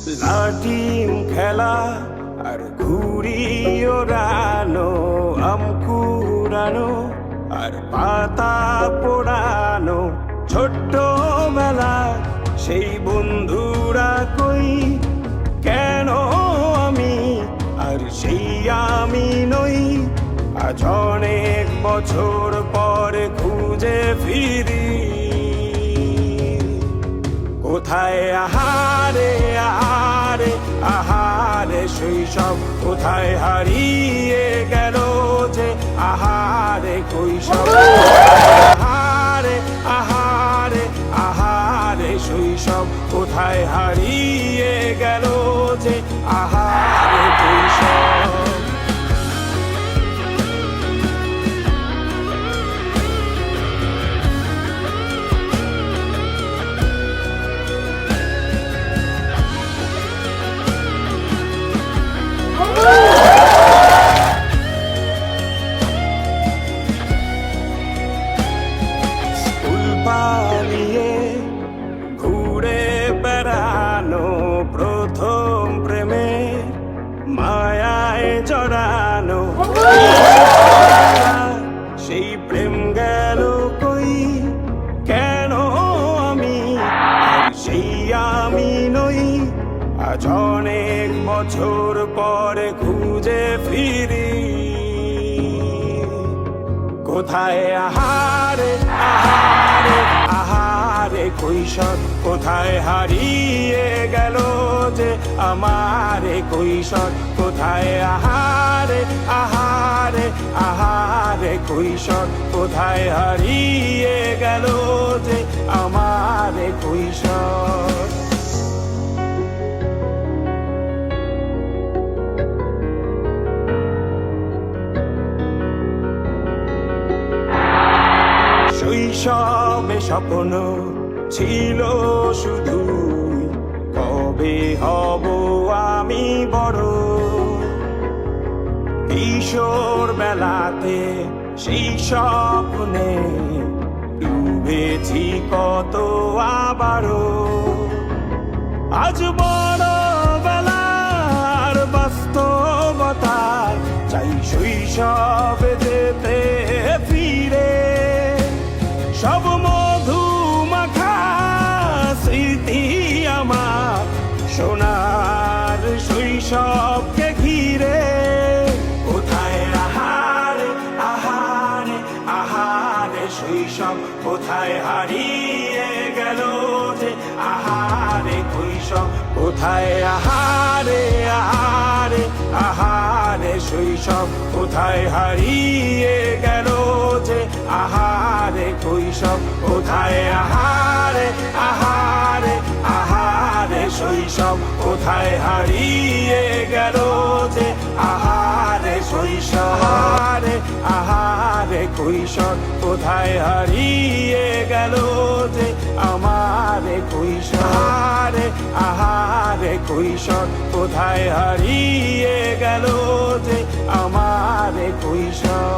লাটিম খেলা আর ঘুড়ি ওড়ানো, আম কুড়ানো আর পাতা পোড়ানো, ছোট্ট বেলা সেই বন্ধুরা কই, কেন আমি আর সেই আমি নই। আজ অনেক বছর পরে খুঁজে ফিরি, কোথায় আহারে আহারে আহারে শৈশব, কোথায় হারিয়ে গেল যে আহারে কৈশব। আহারে আহারে আহারে শৈশব, কোথায় হারিয়ে গেল যে আহারে কৈশব। পালিয়ে ঘুরে বেড়ানো, প্রথম প্রেমে মায়ায় জড়ানো, সেই প্রেম গেল কই, কেন আমি আর সেই আমি নই। আজ অনেক বছর পরে খুঁজে ফিরি, কোথায় আহারে আহারে আহারে কৈশোর, কোথায় হারিয়ে গেল যে আমারে কৈশোর। কোথায় আহারে আহারে আহারে কৈশোর, কোথায় হারিয়ে গেল যে আমারে কৈশোর। শৈশবে স্বপ্ন ছিল শুধু, কবে হব আমি বড়। কিশোর বেলাতে সেই স্বপ্নে ডুবেছি কত আবারও। আজ বড় বেলার বাস্তবতার চাই শৈশবে যেতে ফিরে, সব মধু মাখা স্মৃতি আমার সোনার শৈশবকে ঘিরে। কোথায় আহারে আহারে আহারে শৈশব, কোথায় হারিয়ে গেল যে আহারে কৈশোর। কোথায় আহারে আহারে আহারে শৈশব, কোথায় হারিয়ে গেল যে আহারে কৈশোর। কোথায় আহারে আহারে আহারে শৈশব, কোথায় হারিয়ে গেল যে আহারে শৈশব। আহারে আহারে কৈশোর, কোথায় হারিয়ে গেল যে আমারে কৈশোর। আহারে আহারে কৈশোর, কোথায় হারিয়ে গেল যে আমারে কৈশোর।